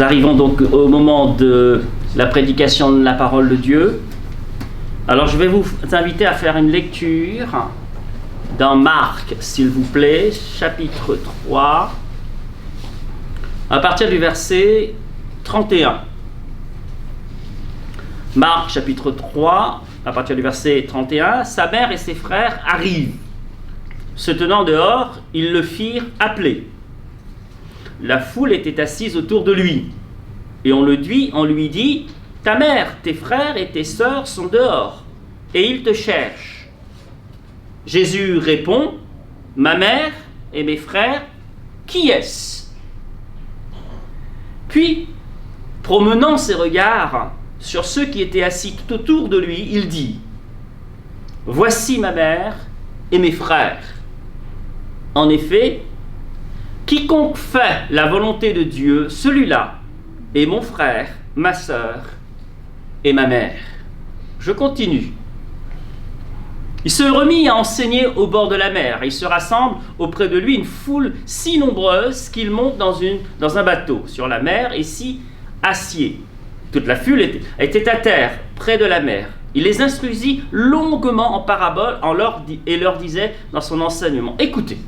Nous arrivons donc au moment de la prédication de la parole de Dieu. Alors je vais vous inviter à faire une lecture dans Marc, s'il vous plaît, chapitre 3, à partir du verset 31. Marc, chapitre 3, à partir du verset 31, sa mère et ses frères arrivent. Se tenant dehors, ils le firent appeler. La foule était assise autour de lui. Et on lui dit, « Ta mère, tes frères et tes sœurs sont dehors, et ils te cherchent. » Jésus répond, « Ma mère et mes frères, qui est-ce » Puis, promenant ses regards sur ceux qui étaient assis tout autour de lui, il dit, « Voici ma mère et mes frères. En effet, quiconque fait la volonté de Dieu, celui-là est mon frère, ma sœur et ma mère. » Je continue. Il se remit à enseigner au bord de la mer, et il se rassemble auprès de lui une foule si nombreuse qu'il monte dans un bateau sur la mer et s'y assied. Toute la foule était à terre, près de la mer. Il les instruisit longuement en paraboles et leur disait dans son enseignement, « Écoutez,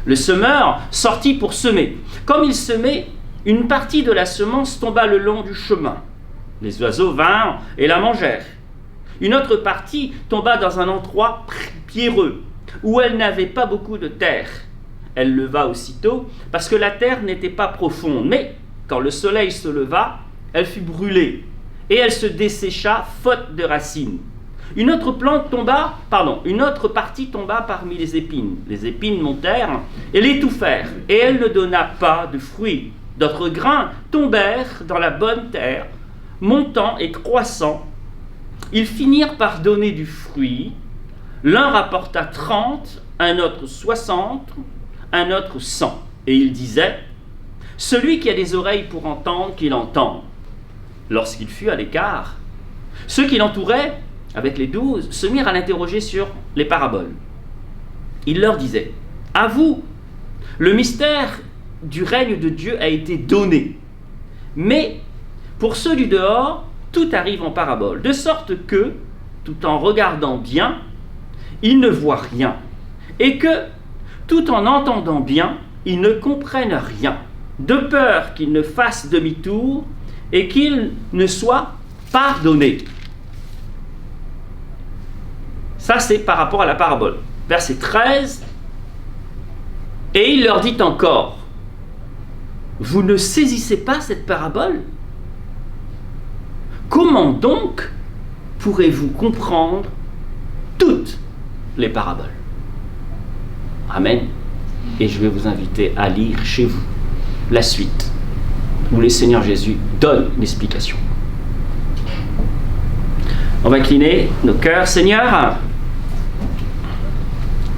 le semeur sortit pour semer. Comme il semait, une partie de la semence tomba le long du chemin. Les oiseaux vinrent et la mangèrent. Une autre partie tomba dans un endroit pierreux, où elle n'avait pas beaucoup de terre. Elle leva aussitôt, parce que la terre n'était pas profonde. Mais quand le soleil se leva, elle fut brûlée, et elle se dessécha, faute de racines. Une autre partie tomba parmi les épines. Les épines montèrent et l'étouffèrent, et elle ne donna pas de fruits. D'autres grains tombèrent dans la bonne terre, montant et croissant. Ils finirent par donner du fruit. L'un rapporta 30, un autre 60, un autre 100. Et il disait, « Celui qui a des oreilles pour entendre, qu'il entende. » Lorsqu'il fut à l'écart, ceux qui l'entouraient, avec les 12, se mirent à l'interroger sur les paraboles. Il leur disait, « À vous, le mystère du règne de Dieu a été donné. Mais pour ceux du dehors, tout arrive en parabole, de sorte que, tout en regardant bien, ils ne voient rien, et que, tout en entendant bien, ils ne comprennent rien, de peur qu'ils ne fassent demi-tour et qu'ils ne soient pardonnés. » Ça, c'est par rapport à la parabole. Verset 13, « Et il leur dit encore, « Vous ne saisissez pas cette parabole ? Comment donc pourrez-vous comprendre toutes les paraboles ?» Amen. Et je vais vous inviter à lire chez vous la suite, où le Seigneur Jésus donne l'explication. On va incliner nos cœurs. Seigneur,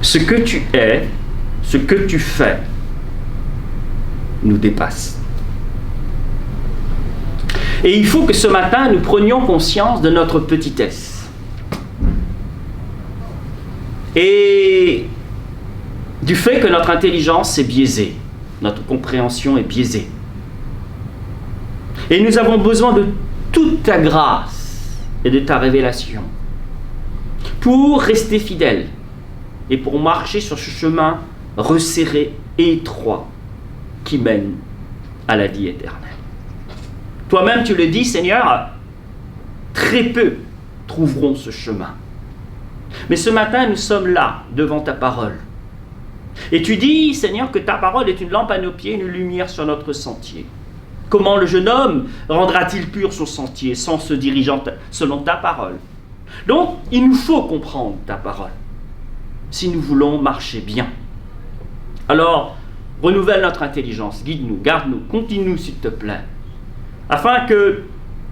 ce que tu es, ce que tu fais, nous dépasse. Et il faut que ce matin, nous prenions conscience de notre petitesse. Et du fait que notre intelligence est biaisée, notre compréhension est biaisée. Et nous avons besoin de toute ta grâce et de ta révélation pour rester fidèles et pour marcher sur ce chemin resserré et étroit qui mène à la vie éternelle. Toi-même, tu le dis, Seigneur, très peu trouveront ce chemin. Mais ce matin, nous sommes là, devant ta parole. Et tu dis, Seigneur, que ta parole est une lampe à nos pieds, une lumière sur notre sentier. Comment le jeune homme rendra-t-il pur son sentier sans se dirigeant selon ta parole? Donc, il nous faut comprendre ta parole si nous voulons marcher bien. Alors, renouvelle notre intelligence, guide-nous, garde-nous, continue s'il te plaît, afin que,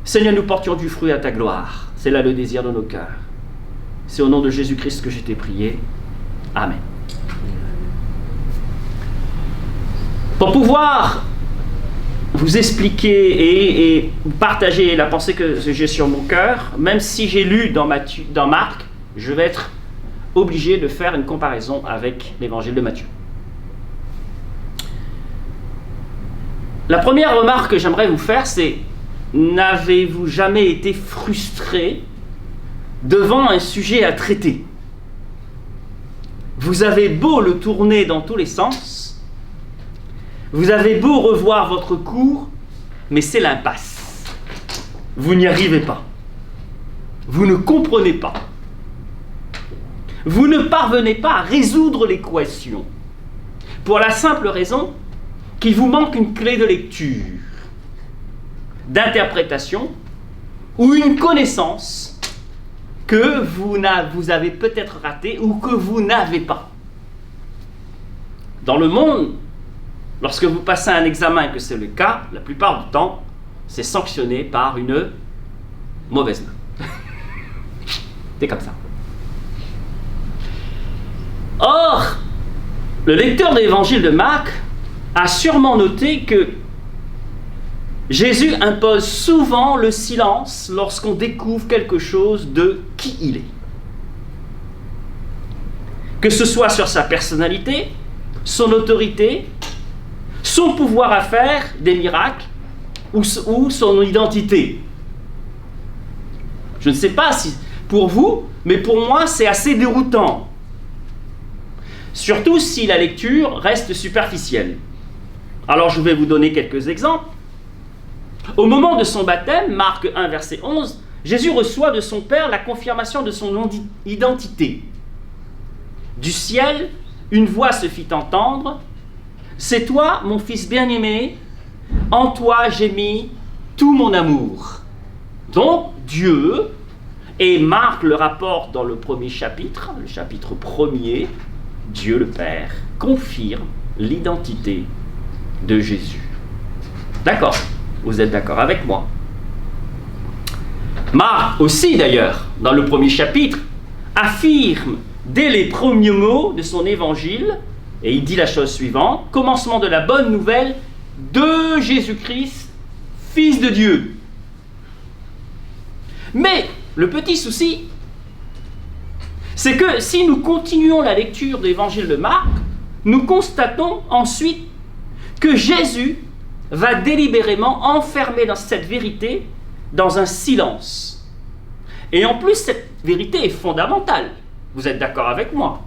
Seigneur, nous portions du fruit à ta gloire. C'est là le désir de nos cœurs. C'est au nom de Jésus-Christ que je t'ai prié. Amen. Pour pouvoir vous expliquer et partager la pensée que j'ai sur mon cœur, même si j'ai lu dans Marc, je vais être obligé de faire une comparaison avec l'évangile de Matthieu. La première remarque que j'aimerais vous faire, c'est: n'avez-vous jamais été frustré devant un sujet à traiter? Vous avez beau le tourner dans tous les sens, vous avez beau revoir votre cours, mais c'est l'impasse. Vous n'y arrivez pas. Vous ne comprenez pas. Vous ne parvenez pas à résoudre l'équation. Pour la simple raison qu'il vous manque une clé de lecture, d'interprétation ou une connaissance que vous avez peut-être ratée ou que vous n'avez pas. Dans le monde, lorsque vous passez un examen et que c'est le cas, la plupart du temps, c'est sanctionné par une mauvaise note. C'est comme ça. Or, le lecteur de l'évangile de Marc a sûrement noté que Jésus impose souvent le silence lorsqu'on découvre quelque chose de qui il est. Que ce soit sur sa personnalité, son autorité, son pouvoir à faire des miracles ou son identité. Je ne sais pas si pour vous, mais pour moi c'est assez déroutant. Surtout si la lecture reste superficielle. Alors je vais vous donner quelques exemples. Au moment de son baptême, Marc 1, verset 11, Jésus reçoit de son Père la confirmation de son identité. Du ciel, une voix se fit entendre: « C'est toi, mon fils bien-aimé, en toi j'ai mis tout mon amour. » Donc, Dieu, et Marc le rapporte dans le premier chapitre, le chapitre 1er, Dieu le Père confirme l'identité de Jésus. D'accord? Vous êtes d'accord avec moi? Marc aussi, d'ailleurs, dans le premier chapitre, affirme dès les premiers mots de son évangile, et il dit la chose suivante: commencement de la bonne nouvelle de Jésus-Christ, Fils de Dieu. Mais le petit souci, c'est que si nous continuons la lecture de l'évangile de Marc, nous constatons ensuite que Jésus va délibérément enfermer dans cette vérité dans un silence. Et en plus, cette vérité est fondamentale. Vous êtes d'accord avec moi?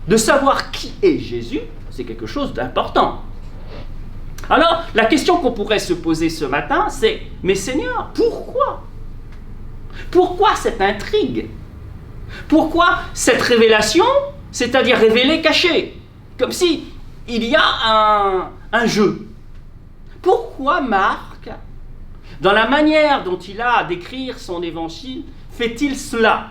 De savoir qui est Jésus, c'est quelque chose d'important. Alors, la question qu'on pourrait se poser ce matin, c'est: mais Seigneur, pourquoi? Pourquoi cette intrigue? Pourquoi cette révélation, c'est-à-dire révélée, cachée? Comme si il y a un jeu. Pourquoi Marc, dans la manière dont il a d'écrire son évangile, fait-il cela?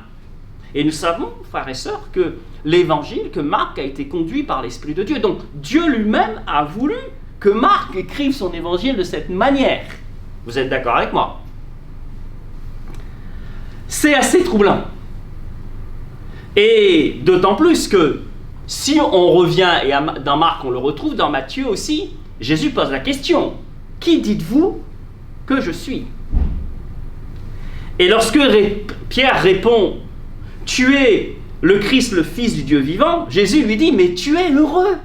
Et nous savons, frères et sœurs, que l'évangile, que Marc a été conduit par l'Esprit de Dieu. Donc Dieu lui-même a voulu que Marc écrive son évangile de cette manière. Vous êtes d'accord avec moi? C'est assez troublant. Et d'autant plus que si on revient, et dans Marc on le retrouve, dans Matthieu aussi, Jésus pose la question: qui dites-vous que je suis? Et lorsque Pierre répond: tu es le Christ, le Fils du Dieu vivant, Jésus lui dit: mais tu es heureux.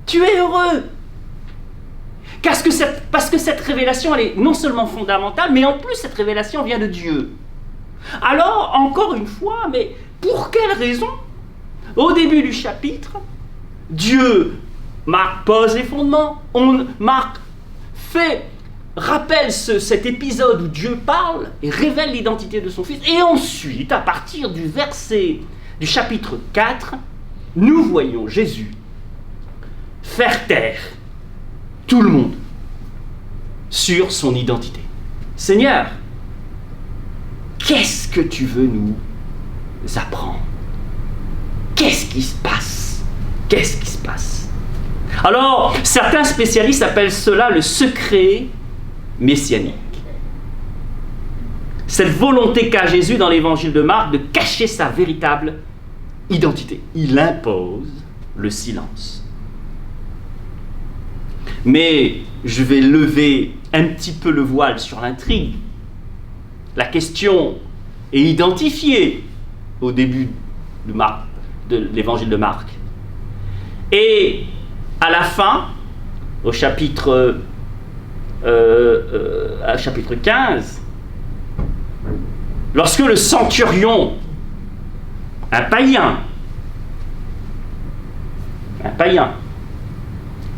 Tu es heureux. Parce que cette révélation, elle est non seulement fondamentale, mais en plus cette révélation vient de Dieu. Alors, encore une fois, mais pour quelle raison? Au début du chapitre, Dieu, Marc pose les fondements, Marc rappelle cet épisode où Dieu parle et révèle l'identité de son Fils. Et ensuite, à partir du chapitre 4, nous voyons Jésus faire taire tout le monde sur son identité. Seigneur, qu'est-ce que tu veux nous apprendre? Qu'est-ce qui se passe? Qu'est-ce qui se passe? Alors, certains spécialistes appellent cela le secret messianique. Cette volonté qu'a Jésus dans l'évangile de Marc de cacher sa véritable identité. Il impose le silence. Mais je vais lever un petit peu le voile sur l'intrigue. La question est identifiée au début de l'évangile de Marc. Et à la fin, au chapitre 15, lorsque le centurion, un païen,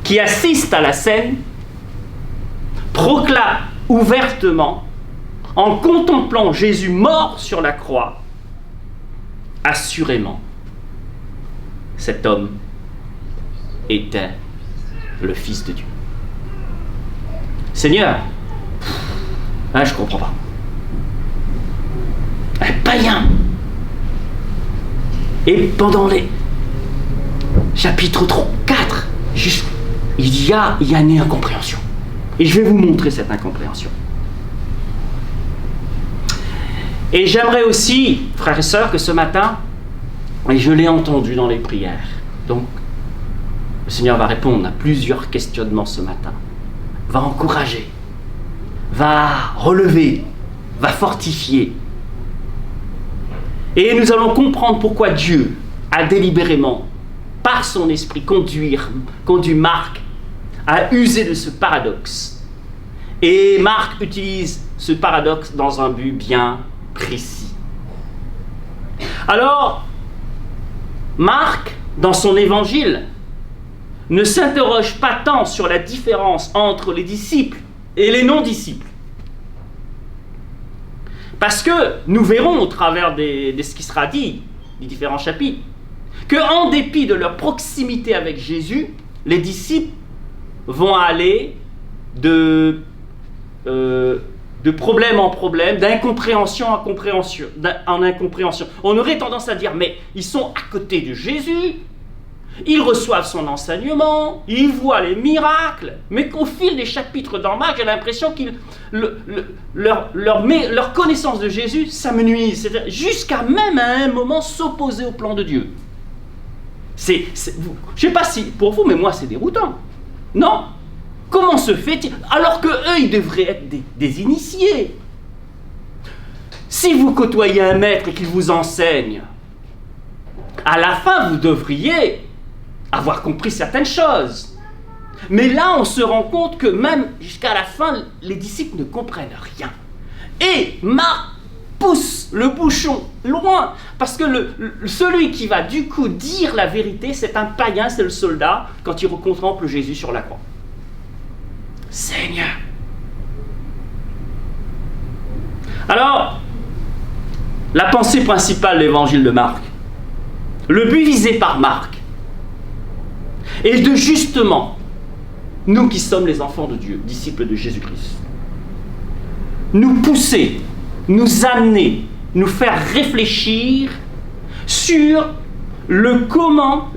qui assiste à la scène, proclame ouvertement, en contemplant Jésus mort sur la croix, assurément, cet homme était le Fils de Dieu. Seigneur, je ne comprends pas. Un païen. Et pendant les chapitres 3, 4, il y a une incompréhension. Et je vais vous montrer cette incompréhension. Et j'aimerais aussi, frères et sœurs, que ce matin, et je l'ai entendu dans les prières, donc le Seigneur va répondre à plusieurs questionnements ce matin, va encourager, va relever, va fortifier. Et nous allons comprendre pourquoi Dieu a délibérément, par son esprit, conduit Marc à user de ce paradoxe. Et Marc utilise ce paradoxe dans un but bien précis. Alors, Marc, dans son évangile, ne s'interroge pas tant sur la différence entre les disciples et les non-disciples. Parce que nous verrons au travers de ce qui sera dit, des différents chapitres, qu'en dépit de leur proximité avec Jésus, les disciples vont aller de problème en problème, d'incompréhension en incompréhension. On aurait tendance à dire, mais ils sont à côté de Jésus, ils reçoivent son enseignement, ils voient les miracles, mais qu'au fil des chapitres dans Marc, j'ai l'impression que leur connaissance de Jésus s'amenuise, jusqu'à même à un moment s'opposer au plan de Dieu. Je ne sais pas si pour vous, mais moi c'est déroutant. Non? Comment se fait-il? Alors que eux, ils devraient être des initiés. Si vous côtoyez un maître et qu'il vous enseigne, à la fin, vous devriez avoir compris certaines choses. Mais là, on se rend compte que même jusqu'à la fin, les disciples ne comprennent rien. Et Marc pousse le bouchon loin, parce que celui qui va du coup dire la vérité, c'est un païen, c'est le soldat, quand il contemple Jésus sur la croix. Seigneur. Alors, la pensée principale de l'évangile de Marc, le but visé par Marc, est de justement, nous qui sommes les enfants de Dieu, disciples de Jésus-Christ, nous pousser, nous amener, nous faire réfléchir sur le comment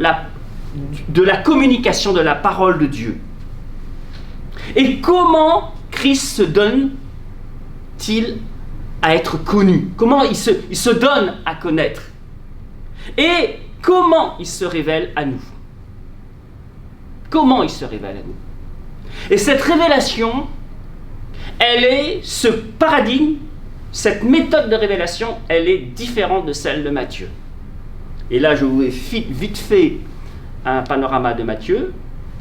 de la communication de la parole de Dieu. Et comment Christ se donne-t-il à être connu? Comment il se donne à connaître? Et comment il se révèle à nous? Comment il se révèle à nous? Et cette révélation, elle est, ce paradigme, cette méthode de révélation, elle est différente de celle de Matthieu. Et là, je vous ai vite fait un panorama de Matthieu.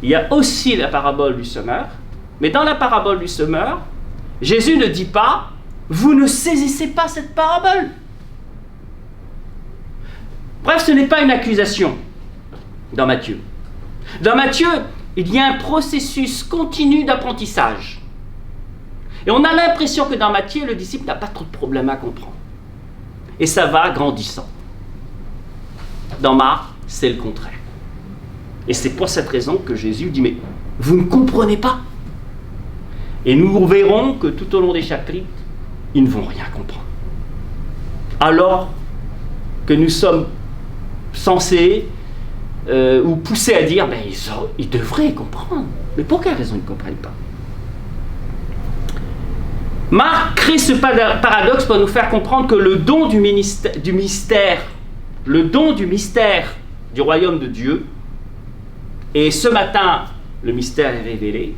Il y a aussi la parabole du semeur. Mais dans la parabole du semeur, Jésus ne dit pas « Vous ne saisissez pas cette parabole ». Bref, ce n'est pas une accusation dans Matthieu. Dans Matthieu, il y a un processus continu d'apprentissage. Et on a l'impression que dans Matthieu, le disciple n'a pas trop de problèmes à comprendre. Et ça va grandissant. Dans Marc, c'est le contraire. Et c'est pour cette raison que Jésus dit « Mais vous ne comprenez pas ». Et nous verrons que tout au long des chapitres, ils ne vont rien comprendre. Alors que nous sommes censés ou poussés à dire ben, ils devraient comprendre. Mais pour quelle raison ils ne comprennent pas? Marc crée ce paradoxe pour nous faire comprendre que le don du mystère du royaume de Dieu, et ce matin, le mystère est révélé.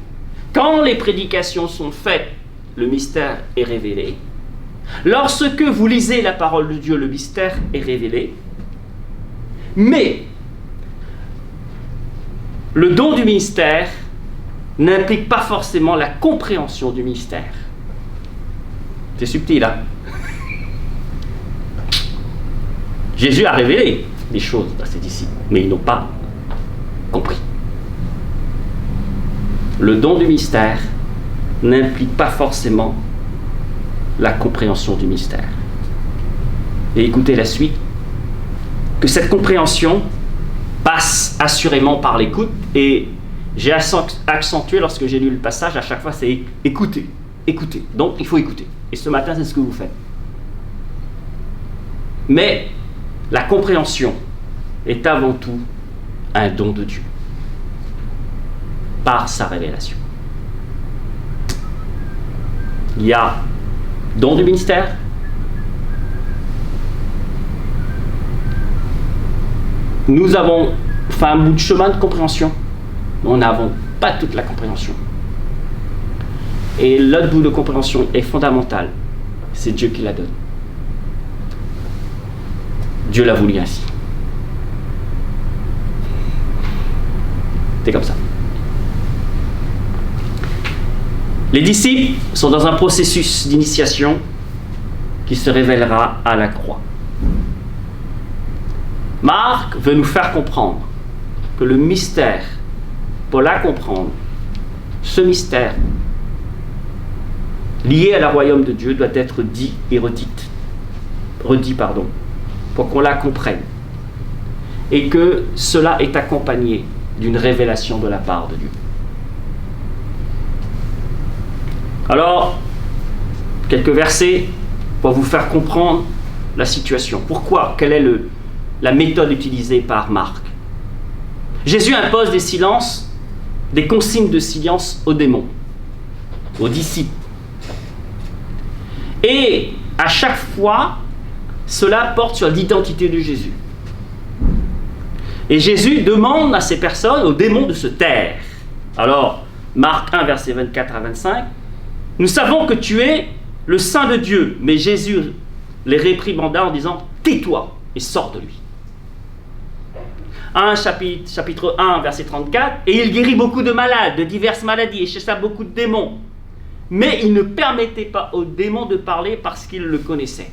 Quand les prédications sont faites, le mystère est révélé. Lorsque vous lisez la parole de Dieu, le mystère est révélé. Mais le don du ministère n'implique pas forcément la compréhension du mystère. C'est subtil, hein? Jésus a révélé des choses à ses disciples, mais ils n'ont pas compris. Le don du mystère n'implique pas forcément la compréhension du mystère. Et écoutez la suite, que cette compréhension passe assurément par l'écoute, et j'ai accentué lorsque j'ai lu le passage, à chaque fois c'est écouter, écouter. Donc il faut écouter. Et ce matin, c'est ce que vous faites. Mais la compréhension est avant tout un don de Dieu, par sa révélation. Il y a don du ministère, nous avons fait un bout de chemin de compréhension, nous n'avons pas toute la compréhension. Et l'autre bout de compréhension est fondamental, c'est Dieu qui la donne. Dieu l'a voulu ainsi. C'est comme ça. Les disciples sont dans un processus d'initiation qui se révélera à la croix. Marc veut nous faire comprendre que le mystère, pour la comprendre, ce mystère lié à la royaume de Dieu doit être dit et redit, pour qu'on la comprenne. Et que cela est accompagné d'une révélation de la part de Dieu. Alors, quelques versets pour vous faire comprendre la situation. Pourquoi? Quelle est la méthode utilisée par Marc? Jésus impose des silences, des consignes de silence aux démons, aux disciples. Et à chaque fois, cela porte sur l'identité de Jésus. Et Jésus demande à ces personnes, aux démons, de se taire. Alors, Marc 1, versets 24 à 25, « Nous savons que tu es le Saint de Dieu. » Mais Jésus les réprimanda en disant, « Tais-toi et sors de lui. » Chapitre 1, verset 34, « Et il guérit beaucoup de malades, de diverses maladies, et chassa beaucoup de démons. Mais il ne permettait pas aux démons de parler parce qu'ils le connaissaient. »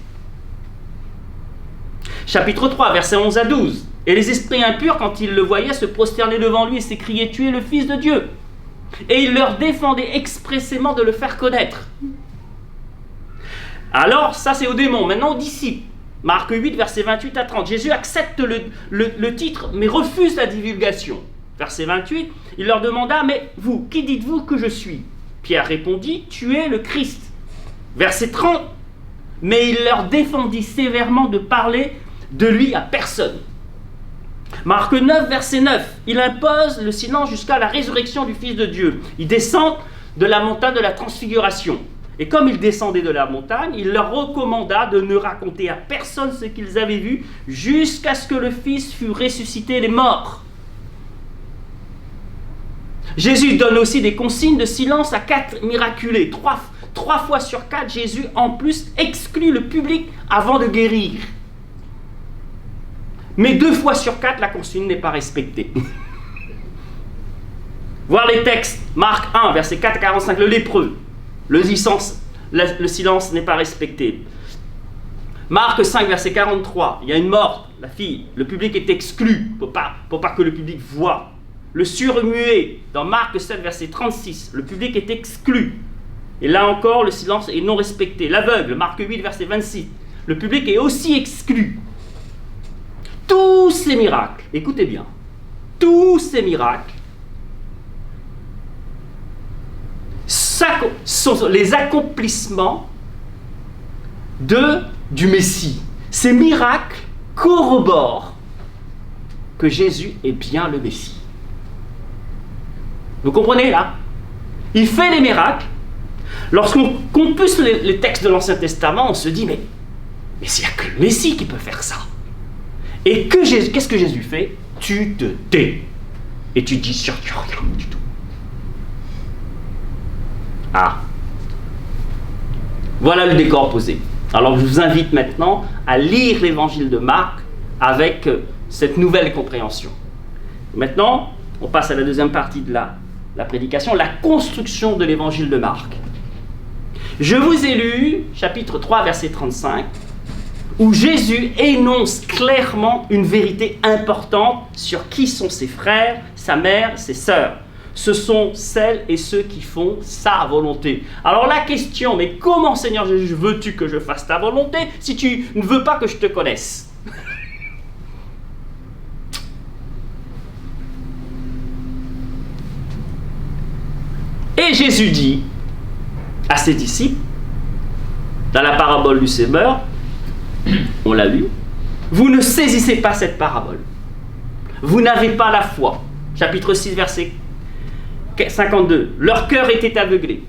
Chapitre 3, versets 11 à 12. « Et les esprits impurs, quand ils le voyaient, se prosternaient devant lui et s'écriaient, tu es le Fils de Dieu. Et il leur défendait expressément de le faire connaître. » Alors, ça c'est aux démons. Maintenant aux disciples. Marc 8, versets 28 à 30. Jésus accepte le titre, mais refuse la divulgation. Verset 28, il leur demanda, mais vous, qui dites-vous que je suis? Pierre répondit, tu es le Christ. Verset 30, mais il leur défendit sévèrement de parler de lui à personne. Marc 9, verset 9, il impose le silence jusqu'à la résurrection du Fils de Dieu. Il descend de la montagne de la transfiguration. Et comme il descendait de la montagne, il leur recommanda de ne raconter à personne ce qu'ils avaient vu jusqu'à ce que le Fils fût ressuscité des morts. Jésus donne aussi des consignes de silence à 4 miraculés. Trois fois sur 4, Jésus en plus exclut le public avant de guérir. Mais 2 fois sur 4, la consigne n'est pas respectée. Voir les textes. Marc 1, verset 4 à 45, le lépreux. Le silence n'est pas respecté. Marc 5, verset 43, il y a une morte, la fille, le public est exclu, pour pas que le public voie. Le surmuet, dans Marc 7, verset 36, le public est exclu. Et là encore, le silence est non respecté. L'aveugle, Marc 8, verset 26, le public est aussi exclu. Tous ces miracles, écoutez bien, tous ces miracles sont les accomplissements du Messie. Ces miracles corroborent que Jésus est bien le Messie. Vous comprenez là? Il fait les miracles. Lorsqu'on compulse les textes de l'Ancien Testament, on se dit, mais il n'y a que le Messie qui peut faire ça. Et qu'est-ce que Jésus fait? Tu te tais. Et tu dis surtout rien du tout. Ah. Voilà le décor posé. Alors je vous invite maintenant à lire l'évangile de Marc avec cette nouvelle compréhension. Maintenant, on passe à la deuxième partie de la prédication, la construction de l'évangile de Marc. Je vous ai lu, chapitre 3, verset 35, où Jésus énonce clairement une vérité importante sur qui sont ses frères, sa mère, ses sœurs. Ce sont celles et ceux qui font sa volonté. Alors la question, mais comment Seigneur Jésus veux-tu que je fasse ta volonté si tu ne veux pas que je te connaisse? Et Jésus dit à ses disciples, dans la parabole du semeur, on l'a lu, vous ne saisissez pas cette parabole. Vous n'avez pas la foi. Chapitre 6, verset 52. Leur cœur était aveuglé.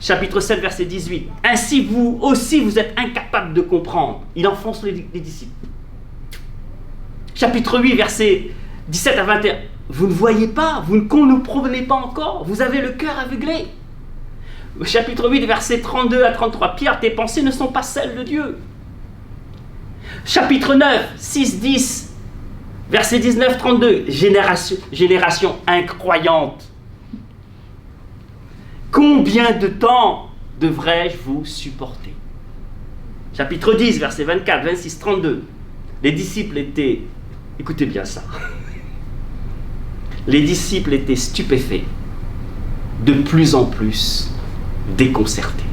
Chapitre 7, verset 18. Ainsi vous aussi, vous êtes incapables de comprendre. Il enfonce les disciples. Chapitre 8, verset 17 à 21. Vous ne voyez pas, vous ne comprenez pas encore, vous avez le cœur aveuglé. Chapitre 8, verset 32 à 33. Pierre, tes pensées ne sont pas celles de Dieu. Chapitre 9, 6, 10, verset 19, 32. Génération incroyante. Combien de temps devrais-je vous supporter? Chapitre 10, verset 24, 26, 32. Les disciples étaient, écoutez bien ça, les disciples étaient stupéfaits, de plus en plus déconcertés.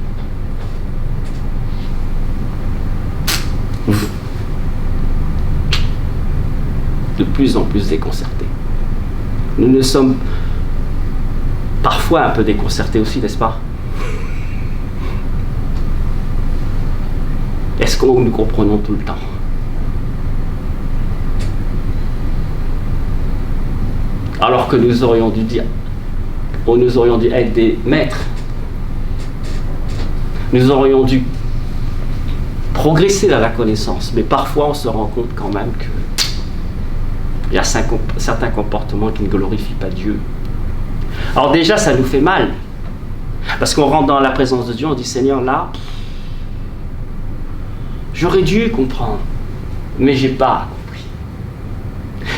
De plus en plus déconcertés. Nous ne sommes parfois un peu déconcertés aussi, n'est-ce pas? Est-ce que nous comprenons tout le temps? Alors que nous aurions dû dire, nous aurions dû être des maîtres. Nous aurions dû progresser dans la connaissance, mais parfois on se rend compte quand même que il y a certains comportements qui ne glorifient pas Dieu. Alors déjà, ça nous fait mal. Parce qu'on rentre dans la présence de Dieu, on dit, Seigneur, là, j'aurais dû comprendre, mais j'ai pas compris.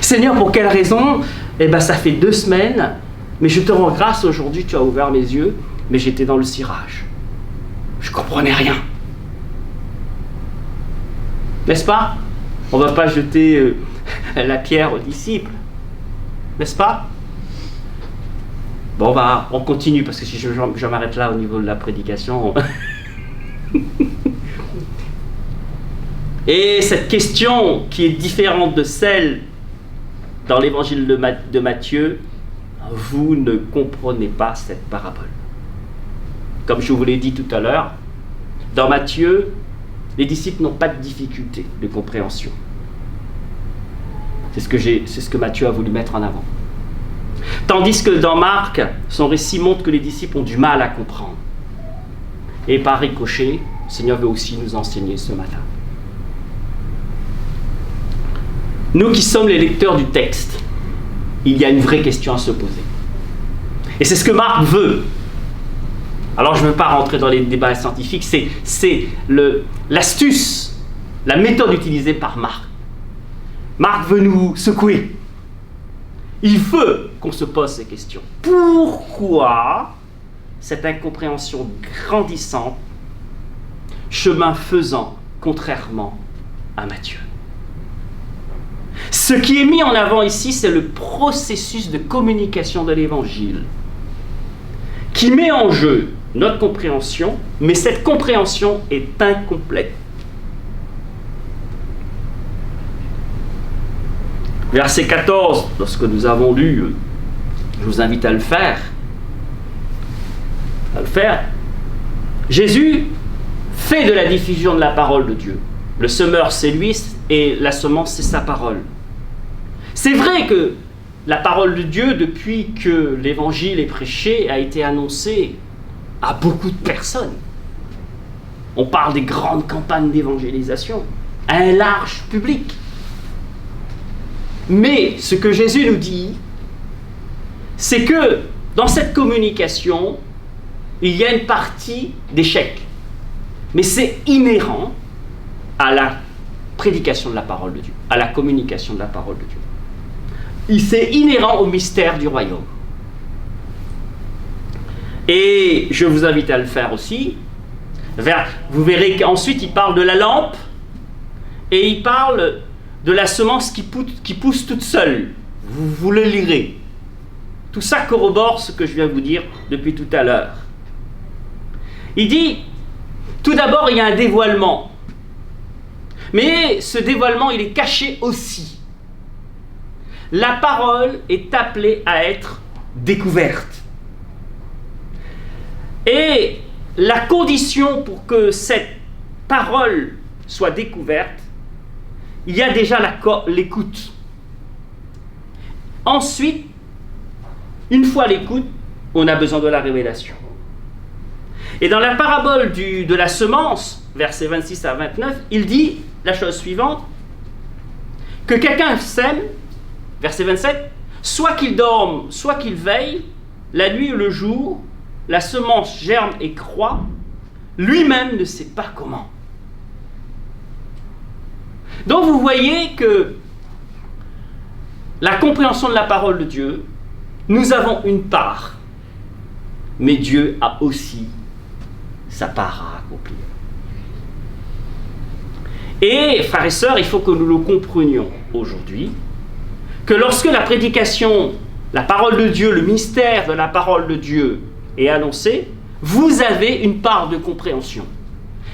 Seigneur, pour quelle raison? Eh bien, ça fait 2 semaines, mais je te rends grâce aujourd'hui, tu as ouvert mes yeux, mais j'étais dans le cirage. Je comprenais rien. N'est-ce pas? On ne va pas jeter la pierre aux disciples. N'est-ce pas? Bon, on continue, parce que si je m'arrête là au niveau de la prédication. Et cette question qui est différente de celle dans l'évangile de Matthieu, vous ne comprenez pas cette parabole. Comme je vous l'ai dit tout à l'heure, dans Matthieu, les disciples n'ont pas de difficulté de compréhension. C'est ce que Matthieu a voulu mettre en avant. Tandis que dans Marc, son récit montre que les disciples ont du mal à comprendre. Et par ricochet, le Seigneur veut aussi nous enseigner ce matin. Nous qui sommes les lecteurs du texte, il y a une vraie question à se poser. Et c'est ce que Marc veut. Alors je ne veux pas rentrer dans les débats scientifiques, c'est l'astuce, la méthode utilisée par Marc. Marc veut nous secouer. Il veut qu'on se pose ces questions. Pourquoi cette incompréhension grandissante, chemin faisant, contrairement à Matthieu? Ce qui est mis en avant ici, c'est le processus de communication de l'Évangile qui met en jeu notre compréhension, mais cette compréhension est incomplète. Verset 14, lorsque nous avons lu, je vous invite à le faire. Jésus fait de la diffusion de la parole de Dieu. Le semeur, c'est lui, et la semence, c'est sa parole. C'est vrai que la parole de Dieu, depuis que l'évangile est prêché, a été annoncée à beaucoup de personnes. On parle des grandes campagnes d'évangélisation, à un large public. Mais ce que Jésus nous dit, c'est que dans cette communication, il y a une partie d'échec. Mais c'est inhérent à la prédication de la parole de Dieu, à la communication de la parole de Dieu. C'est inhérent au mystère du royaume. Et je vous invite à le faire aussi. Vous verrez qu'ensuite il parle de la lampe et il parle de la semence qui pousse toute seule. Vous le lirez. Tout ça corrobore ce que je viens de vous dire depuis tout à l'heure. Il dit, tout d'abord, il y a un dévoilement. Mais ce dévoilement, il est caché aussi. La parole est appelée à être découverte. Et la condition pour que cette parole soit découverte, il y a déjà l'écoute. Ensuite, une fois l'écoute, on a besoin de la révélation. Et dans la parabole de la semence, versets 26 à 29, il dit la chose suivante, que quelqu'un sème, verset 27, soit qu'il dorme, soit qu'il veille, la nuit ou le jour, la semence germe et croît, lui-même ne sait pas comment. Donc vous voyez que la compréhension de la parole de Dieu, nous avons une part, mais Dieu a aussi sa part à accomplir. Et, frères et sœurs, il faut que nous le comprenions aujourd'hui, que lorsque la prédication, la parole de Dieu, le mystère de la parole de Dieu est annoncé, vous avez une part de compréhension.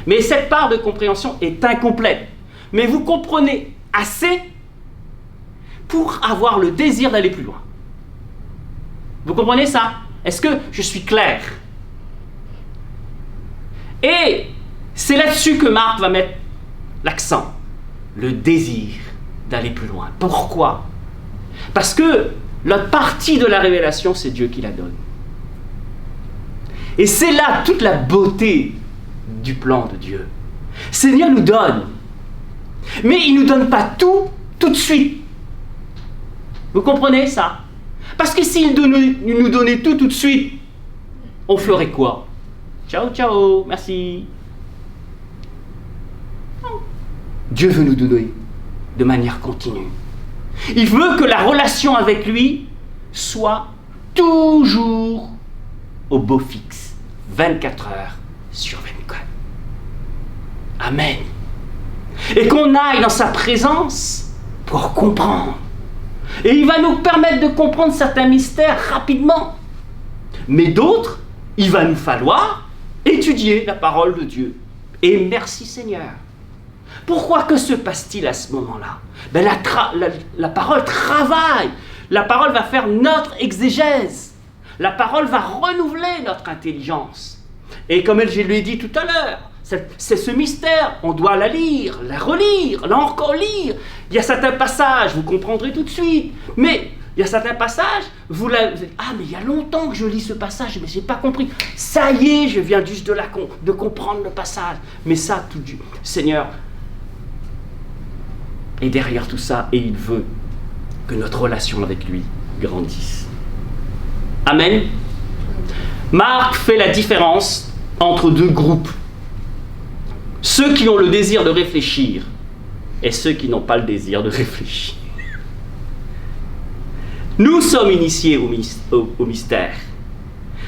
Mais cette part de compréhension est incomplète. Mais vous comprenez assez pour avoir le désir d'aller plus loin. Vous comprenez ça? Est-ce que je suis clair? Et c'est là-dessus que Marc va mettre l'accent. Le désir d'aller plus loin. Pourquoi? Parce que la partie de la révélation, c'est Dieu qui la donne. Et c'est là toute la beauté du plan de Dieu. Seigneur nous donne. Mais il ne nous donne pas tout de suite. Vous comprenez ça? Parce que s'il nous donnait tout de suite, on ferait quoi? Ciao, ciao, merci. Dieu veut nous donner de manière continue. Il veut que la relation avec lui soit toujours au beau fixe, 24 heures sur 24. Amen. Et qu'on aille dans sa présence pour comprendre. Et il va nous permettre de comprendre certains mystères rapidement. Mais d'autres, il va nous falloir étudier la parole de Dieu. Et merci Seigneur. Pourquoi que se passe-t-il à ce moment-là? La parole travaille. La parole va faire notre exégèse. La parole va renouveler notre intelligence. Et comme je l'ai dit tout à l'heure, c'est ce mystère, on doit la lire, la relire, la encore lire. Il y a certains passages, vous comprendrez tout de suite, mais il y a certains passages, vous dites, ah mais il y a longtemps que je lis ce passage, mais je n'ai pas compris. Ça y est, je viens juste de comprendre le passage. Mais ça, tout Dieu, Seigneur, est derrière tout ça, et il veut que notre relation avec lui grandisse. Amen. Marc fait la différence entre deux groupes. Ceux qui ont le désir de réfléchir et ceux qui n'ont pas le désir de réfléchir. Nous sommes initiés au mystère.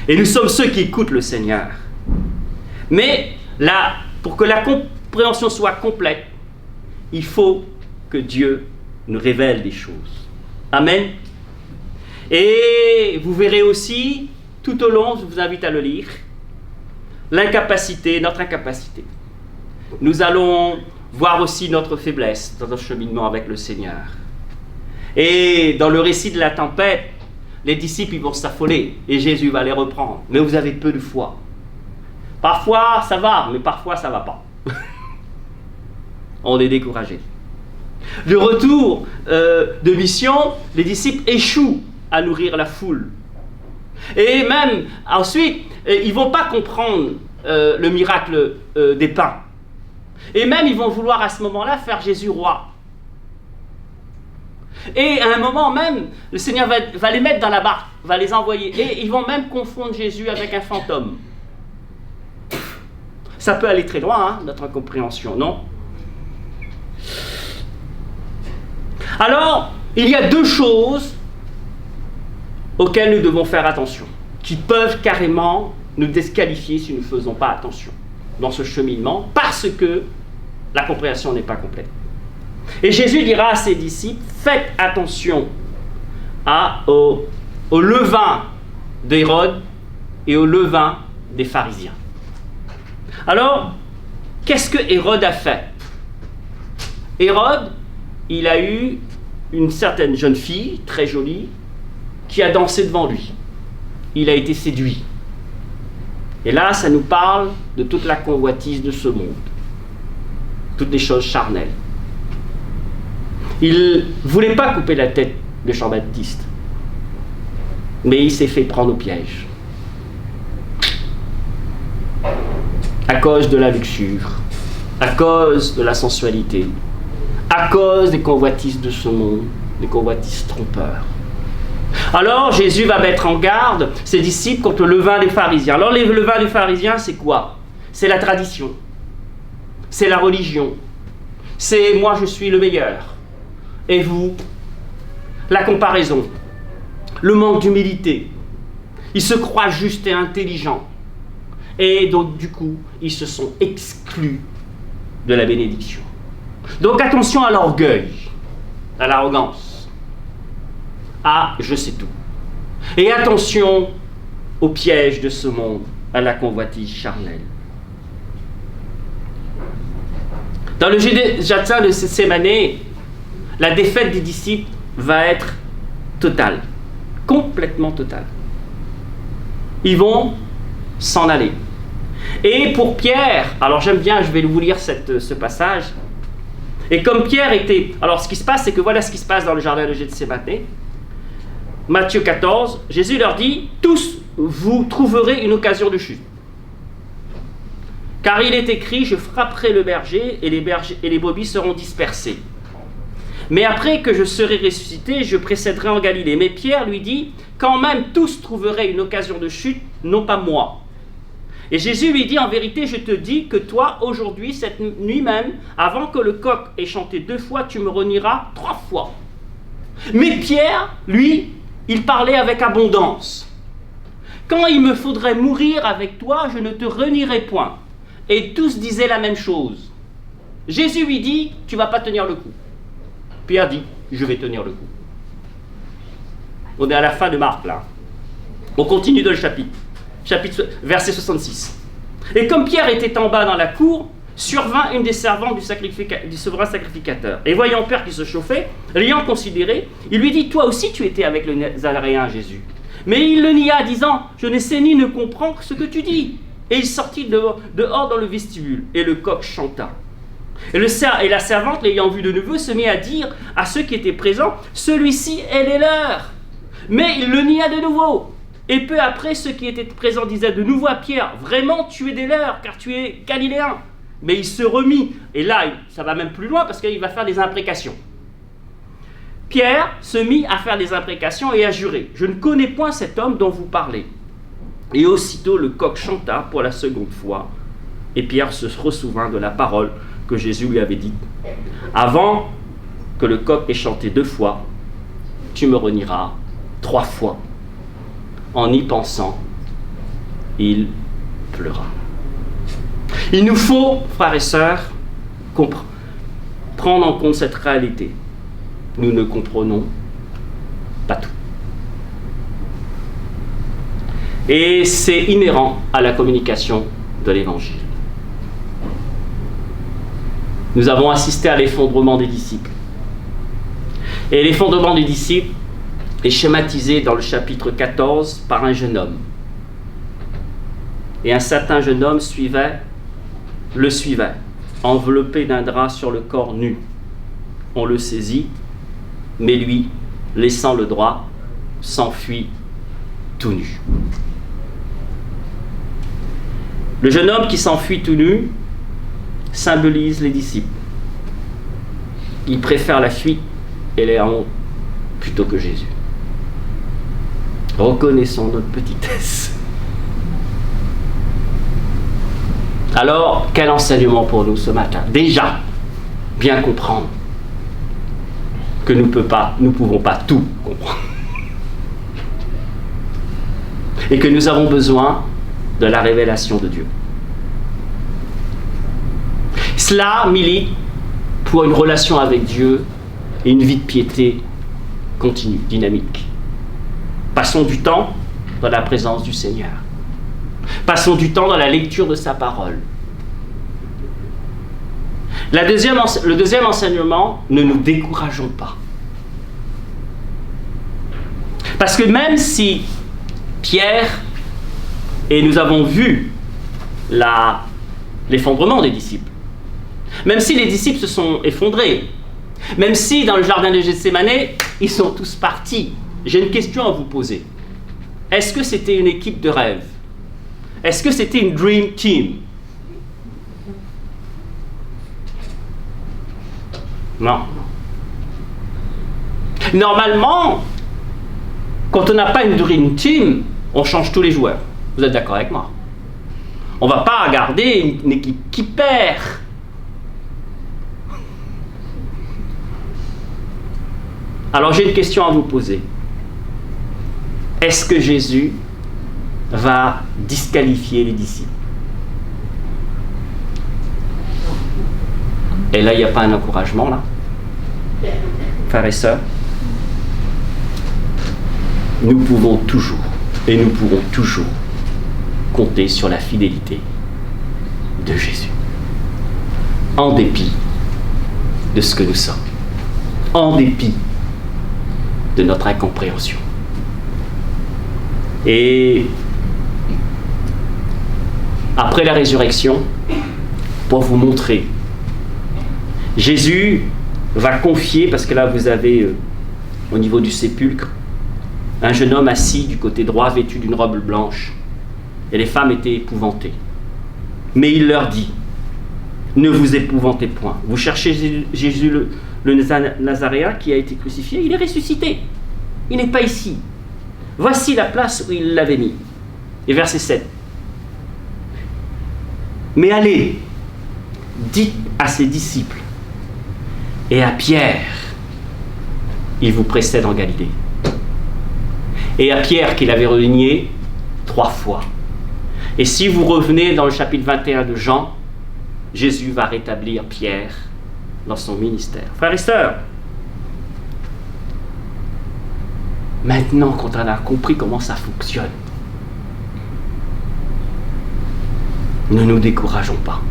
Et nous sommes ceux qui écoutent le Seigneur. Mais là, pour que la compréhension soit complète, il faut que Dieu nous révèle des choses. Amen. Et vous verrez aussi, tout au long, je vous invite à le lire, notre incapacité. Nous allons voir aussi notre faiblesse dans notre cheminement avec le Seigneur. Et dans le récit de la tempête, les disciples ils vont s'affoler et Jésus va les reprendre. Mais vous avez peu de foi. Parfois ça va, mais parfois ça ne va pas. On est découragé. De retour de mission, les disciples échouent à nourrir la foule. Et même ensuite, ils ne vont pas comprendre le miracle des pains. Et même, ils vont vouloir à ce moment-là faire Jésus roi. Et à un moment même, le Seigneur va les mettre dans la barque, va les envoyer. Et ils vont même confondre Jésus avec un fantôme. Ça peut aller très loin, hein, notre incompréhension, non? Alors, il y a deux choses auxquelles nous devons faire attention. qui peuvent carrément nous disqualifier si nous ne faisons pas attention dans ce cheminement, parce que la compréhension n'est pas complète. Et Jésus dira à ses disciples, faites attention au levain d'Hérode et au levain des pharisiens. Alors, qu'est-ce que Hérode a fait? Hérode, il a eu une certaine jeune fille, très jolie, qui a dansé devant lui. Il a été séduit. Et là, ça nous parle de toute la convoitise de ce monde, toutes les choses charnelles. Il ne voulait pas couper la tête de Jean-Baptiste, mais il s'est fait prendre au piège. À cause de la luxure, à cause de la sensualité, à cause des convoitises de ce monde, des convoitises trompeurs. Alors Jésus va mettre en garde ses disciples contre le levain des pharisiens. Alors le levain des pharisiens, c'est quoi? C'est la tradition, c'est la religion, c'est moi je suis le meilleur, et vous? La comparaison, le manque d'humilité. Ils se croient justes et intelligents, et donc du coup, ils se sont exclus de la bénédiction. Donc attention à l'orgueil, à l'arrogance, à je sais tout. Et attention au piège de ce monde, à la convoitise charnelle. Dans le jardin de Gethsémani, la défaite des disciples va être totale, complètement totale. Ils vont s'en aller. Et pour Pierre, alors j'aime bien, je vais vous lire ce passage. Et comme Pierre était... Alors ce qui se passe, c'est que voilà ce qui se passe dans le jardin de Gethsémani. Matthieu 14, Jésus leur dit, tous vous trouverez une occasion de chute. Car il est écrit, je frapperai le berger et les brebis seront dispersées. Mais après que je serai ressuscité, je précéderai en Galilée. Mais Pierre lui dit, quand même tous trouveraient une occasion de chute, non pas moi. Et Jésus lui dit, en vérité, je te dis que toi, aujourd'hui, cette nuit même, avant que le coq ait chanté 2 fois, tu me renieras 3 fois. Mais Pierre, lui, il parlait avec abondance. Quand il me faudrait mourir avec toi, je ne te renierai point. Et tous disaient la même chose. Jésus lui dit, tu ne vas pas tenir le coup. Pierre dit, je vais tenir le coup. On est à la fin de Marc, là. On continue dans le chapitre, verset 66. Et comme Pierre était en bas dans la cour, survint une des servantes du souverain sacrificateur. Et voyant Pierre qui se chauffait, l'ayant considéré, il lui dit, toi aussi tu étais avec le Nazaréen Jésus. Mais il le nia, disant, je ne sais ni ne comprendre ce que tu dis. Et il sortit dehors dans le vestibule, et le coq chanta. Et la servante, l'ayant vu de nouveau, se mit à dire à ceux qui étaient présents, celui-ci est les leurs. Mais il le nia de nouveau. Et peu après, ceux qui étaient présents disaient de nouveau à Pierre, vraiment tu es des leurs, car tu es galiléen. Mais il se remit, et là, ça va même plus loin, parce qu'il va faire des imprécations. Pierre se mit à faire des imprécations et à jurer, je ne connais point cet homme dont vous parlez. Et aussitôt le coq chanta pour la seconde fois, et Pierre se ressouvint de la parole que Jésus lui avait dite. Avant que le coq ait chanté 2 fois, tu me renieras 3 fois. En y pensant, il pleura. Il nous faut, frères et sœurs, prendre en compte cette réalité. Nous ne comprenons pas tout. Et c'est inhérent à la communication de l'Évangile. Nous avons assisté à l'effondrement des disciples. Et l'effondrement des disciples est schématisé dans le chapitre 14 par un jeune homme. Et un certain jeune homme le suivait, enveloppé d'un drap sur le corps nu. On le saisit, mais lui, laissant le drap, s'enfuit tout nu. Le jeune homme qui s'enfuit tout nu symbolise les disciples. Ils préfèrent la fuite et les honte plutôt que Jésus. Reconnaissons notre petitesse. Alors, quel enseignement pour nous ce matin? Déjà, bien comprendre que nous ne pouvons pas tout comprendre. et que nous avons besoin de la révélation de Dieu. Cela milite pour une relation avec Dieu et une vie de piété continue, dynamique. Passons du temps dans la présence du Seigneur. Passons du temps dans la lecture de sa parole. Le deuxième enseignement, ne nous décourageons pas. Parce que même si Pierre, et nous avons vu l'effondrement des disciples, même si les disciples se sont effondrés, même si dans le jardin de Gethsémane, ils sont tous partis, j'ai une question à vous poser. Est-ce que c'était une équipe de rêve? Est-ce que c'était une dream team? Non. Normalement, quand on n'a pas une dream team, on change tous les joueurs. Vous êtes d'accord avec moi? On ne va pas regarder une équipe qui perd. Alors j'ai une question à vous poser. Est-ce que Jésus va disqualifier les disciples? Et là, il n'y a pas un encouragement, là? Frères et sœurs, nous pouvons toujours, et nous pourrons toujours, compter sur la fidélité de Jésus. En dépit de ce que nous sommes. En dépit de notre incompréhension. Et après la résurrection, pour vous montrer, Jésus va confier, parce que là vous avez au niveau du sépulcre, un jeune homme assis du côté droit, vêtu d'une robe blanche, et les femmes étaient épouvantées. Mais il leur dit, ne vous épouvantez point. Vous cherchez Jésus le Nazaréen qui a été crucifié, il est ressuscité. Il n'est pas ici. Voici la place où il l'avait mis. Et verset 7. Mais allez, dites à ses disciples et à Pierre, il vous précède en Galilée. Et à Pierre qu'il avait renié 3 fois. Et si vous revenez dans le chapitre 21 de Jean, Jésus va rétablir Pierre dans son ministère. Frères et sœurs, maintenant quand on a compris comment ça fonctionne, ne nous décourageons pas.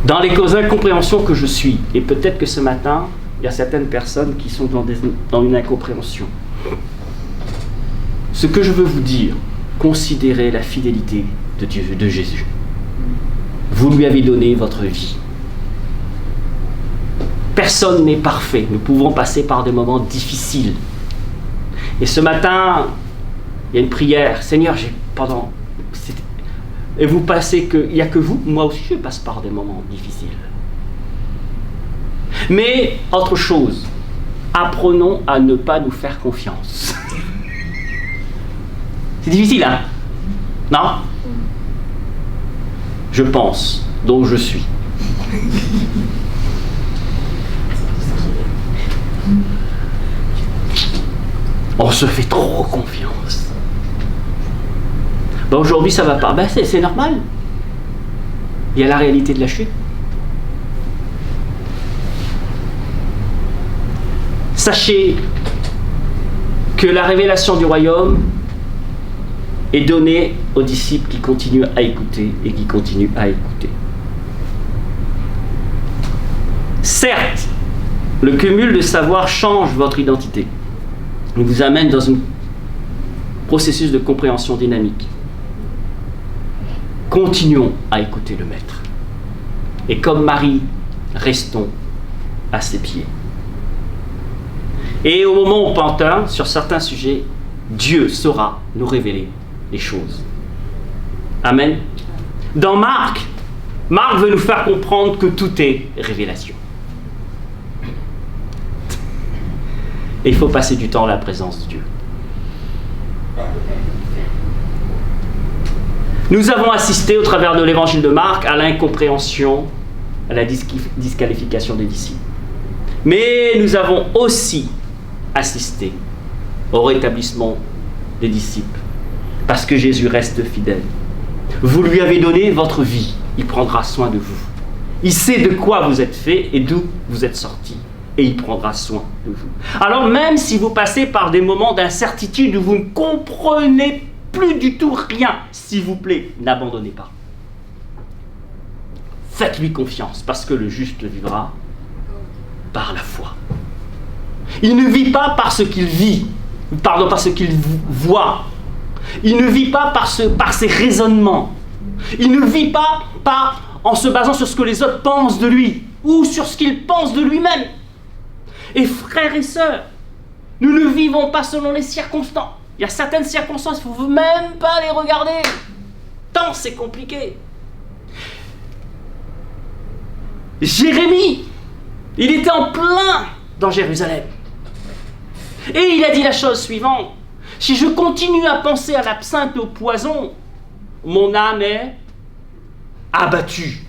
Dans les incompréhensions que je suis, et peut-être que ce matin, il y a certaines personnes qui sont dans une incompréhension. Ce que je veux vous dire, considérez la fidélité de Dieu, de Jésus. Vous lui avez donné votre vie. Personne n'est parfait. Nous pouvons passer par des moments difficiles. Et ce matin, il y a une prière. Seigneur, et vous passez il n'y a que vous, moi aussi je passe par des moments difficiles. Mais, autre chose, apprenons à ne pas nous faire confiance. C'est difficile, hein? Non? Je pense, donc je suis. On se fait trop confiance. Ben aujourd'hui ça va pas. Ben c'est normal. Il y a la réalité de la chute. Sachez que la révélation du royaume est donnée aux disciples qui continuent à écouter et qui continuent à écouter. Certes, le cumul de savoir change votre identité. Il vous amène dans un processus de compréhension dynamique. Continuons à écouter le Maître. Et comme Marie, restons à ses pieds. Et au moment opportun, sur certains sujets, Dieu saura nous révéler les choses. Amen. Dans Marc veut nous faire comprendre que tout est révélation. Et il faut passer du temps à la présence de Dieu. Nous avons assisté au travers de l'évangile de Marc à l'incompréhension, à la disqualification des disciples. Mais nous avons aussi assisté au rétablissement des disciples. Parce que Jésus reste fidèle. Vous lui avez donné votre vie, il prendra soin de vous. Il sait de quoi vous êtes fait et d'où vous êtes sortis. Et il prendra soin de vous. Alors même si vous passez par des moments d'incertitude où vous ne comprenez plus du tout rien, s'il vous plaît, n'abandonnez pas. Faites-lui confiance, parce que le juste vivra par la foi. Il ne vit pas par ce qu'il vit, par ce qu'il voit. Il ne vit pas par ses raisonnements. Il ne vit pas en se basant sur ce que les autres pensent de lui, ou sur ce qu'il pense de lui-même. Et frères et sœurs, nous ne vivons pas selon les circonstances. Il y a certaines circonstances, il ne faut même pas les regarder, tant c'est compliqué. Jérémie, il était en plein dans Jérusalem. Et il a dit la chose suivante: si je continue à penser à l'absinthe et au poison, mon âme est abattue.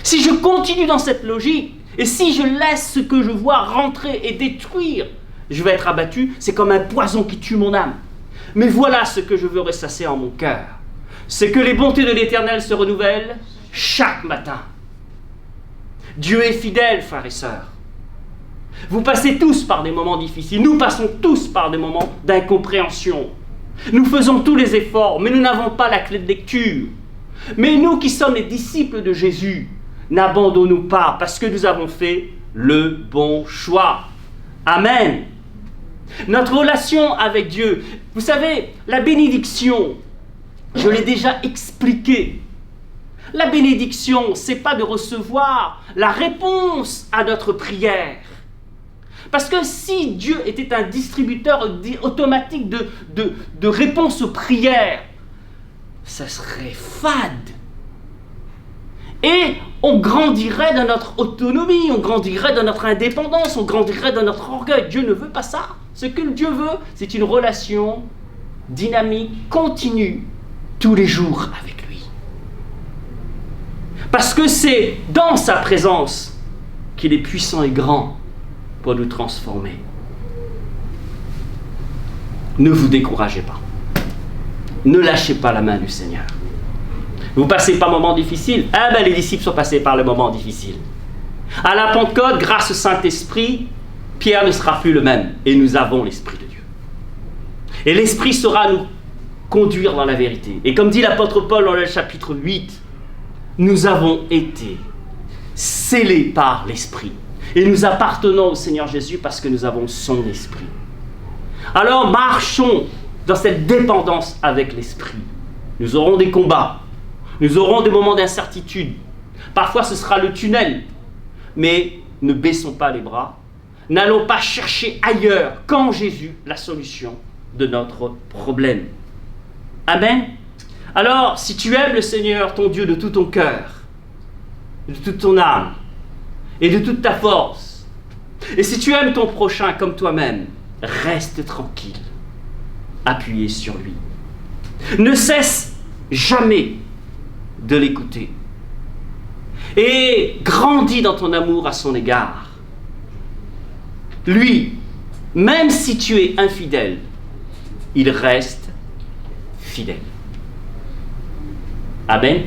Si je continue dans cette logique, et si je laisse ce que je vois rentrer et détruire, je vais être abattu. C'est comme un poison qui tue mon âme. Mais voilà ce que je veux ressasser en mon cœur. C'est que les bontés de l'Éternel se renouvellent chaque matin. Dieu est fidèle, frères et sœurs. Vous passez tous par des moments difficiles. Nous passons tous par des moments d'incompréhension. Nous faisons tous les efforts, mais nous n'avons pas la clé de lecture. Mais nous qui sommes les disciples de Jésus, n'abandonnons pas parce que nous avons fait le bon choix. Amen. Notre relation avec Dieu, vous savez, la bénédiction, je l'ai déjà expliqué. La bénédiction, c'est pas de recevoir la réponse à notre prière. Parce que si Dieu était un distributeur automatique de réponses aux prières, ça serait fade. Et on grandirait dans notre autonomie, on grandirait dans notre indépendance, on grandirait dans notre orgueil. Dieu ne veut pas ça. Ce que Dieu veut, c'est une relation dynamique, continue, tous les jours avec lui. Parce que c'est dans sa présence qu'il est puissant et grand pour nous transformer. Ne vous découragez pas. Ne lâchez pas la main du Seigneur. Vous passez par un moment difficile. Les disciples sont passés par le moment difficile. À la Pentecôte, grâce au Saint-Esprit, Pierre ne sera plus le même. Et nous avons l'Esprit de Dieu. Et l'Esprit saura nous conduire dans la vérité. Et comme dit l'apôtre Paul dans le chapitre 8, nous avons été scellés par l'Esprit. Et nous appartenons au Seigneur Jésus parce que nous avons son Esprit. Alors marchons dans cette dépendance avec l'Esprit. Nous aurons des combats. Nous aurons des moments d'incertitude. Parfois ce sera le tunnel. Mais ne baissons pas les bras. N'allons pas chercher ailleurs qu'en Jésus la solution de notre problème. Amen. Alors, si tu aimes le Seigneur, ton Dieu, de tout ton cœur, de toute ton âme et de toute ta force, et si tu aimes ton prochain comme toi-même, reste tranquille, appuyé sur lui. Ne cesse jamais de l'écouter. Et grandis dans ton amour à son égard. Lui, même si tu es infidèle, il reste fidèle. Amen.